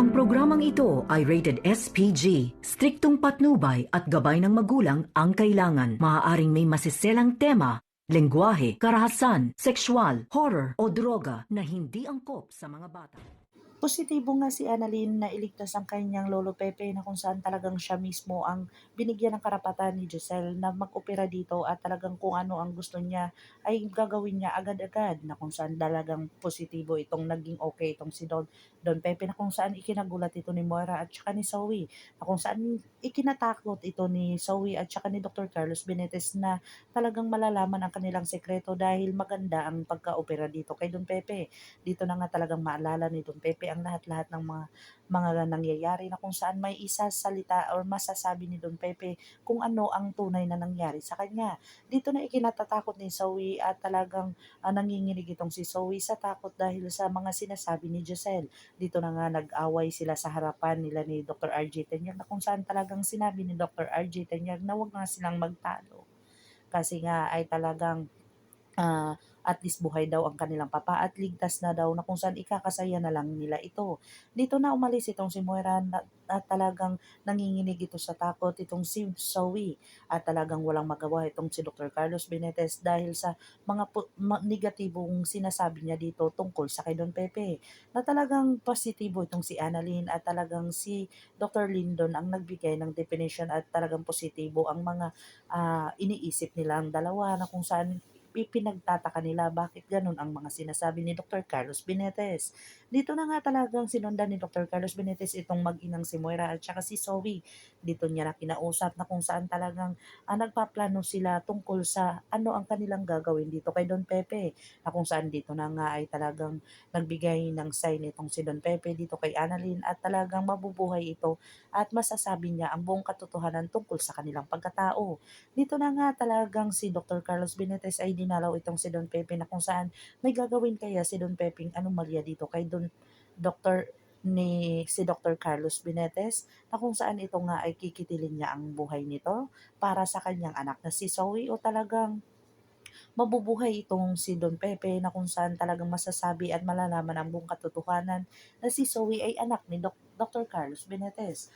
Ang programang ito ay rated SPG. Striktong patnubay at gabay ng magulang ang kailangan. Maaaring may masiselang tema, lengguwahe, karahasan, sexual, horror o droga na hindi angkop sa mga bata. Positibo nga si Annalyn na iligtas ang kanyang lolo Pepe na kung saan talagang siya mismo ang binigyan ng karapatan ni Giselle na mag-opera dito at talagang kung ano ang gusto niya ay gagawin niya agad-agad na kung saan talagang positibo itong naging okay itong si Don Pepe na kung saan ikinagulat ito ni Moira at saka ni Zoe na kung saan ikinatakot ito ni Zoe at saka ni Dr. Carlos Benitez na talagang malalaman ang kanilang sekreto dahil maganda ang pagka-opera dito kay Don Pepe. Dito na nga talagang maalala ni Don Pepe ang lahat-lahat ng mga nangyayari na kung saan may isasalita or masasabi ni Don Pepe kung ano ang tunay na nangyari sa kanya. Dito na ikinatatakot ni Zoe at talagang nanginginig itong si Zoe sa takot dahil sa mga sinasabi ni Giselle. Dito na nga nag-away sila sa harapan nila ni Dr. RJ Tenyag na kung saan talagang sinabi ni Dr. RJ Tenyag na wag na silang magtalo. Kasi nga ay talagang at least buhay daw ang kanilang papa at ligtas na daw na kung saan ikakasaya na lang nila ito. Dito na umalis itong si Moira at talagang nanginginig ito sa takot itong si Zoe at talagang walang magawa itong si Dr. Carlos Benitez dahil sa mga negatibong sinasabi niya dito tungkol sa kay Don Pepe na talagang positibo itong si Annalyn at talagang si Dr. Lindon ang nagbigay ng definition at talagang positibo ang mga iniisip nilang dalawa na kung saan ipinagtataka nila bakit ganun ang mga sinasabi ni Dr. Carlos Benitez. Dito na nga talagang sinundan ni Dr. Carlos Benitez itong mag-inang si Moira at saka si Zoe. Dito niya na kinausap na kung saan talagang nagpaplano sila tungkol sa ano ang kanilang gagawin dito kay Don Pepe. Na kung saan dito na nga ay talagang nagbigay ng sign itong si Don Pepe dito kay Annalyn at talagang mabubuhay ito at masasabi niya ang buong katotohanan tungkol sa kanilang pagkatao. Dito na nga talagang si Dr. Carlos Benitez ay dinalaw itong si Don Pepe na kung saan may gagawin kaya si Don Pepeng anomalya dito kay Dr. ni si Dr. Carlos Benitez na kung saan ito nga ay kikitilin niya ang buhay nito para sa kanyang anak na si Zoe o talagang mabubuhay itong si Don Pepe na kung saan talagang masasabi at malalaman ang buong katotohanan na si Zoe ay anak ni Dr. Carlos Benitez.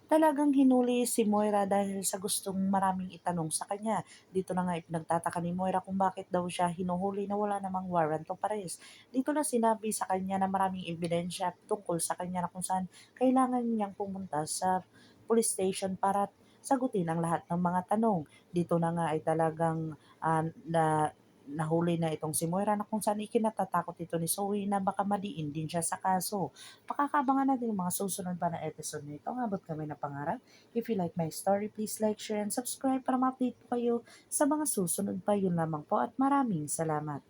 Talagang hinuli si Moira dahil sa gustong maraming itanong sa kanya. Dito na nga ipinagtataka ni Moira kung bakit daw siya hinuhuli na wala namang warrant of arrest. Dito na sinabi sa kanya na maraming ebidensya tungkol sa kanya na kung saan kailangan niyang pumunta sa police station para sagutin ang lahat ng mga tanong. Dito na nga ay talagang nahuli na itong si Moira na kung saan ikinatatakot ito ni Zoe na baka madiin din siya sa kaso. Pakakabangan natin yung mga susunod pa na episode nito. Abot kami na pangarap. If you like my story, please like, share, and subscribe para ma-update po kayo sa mga susunod pa. Yun lamang po at maraming salamat.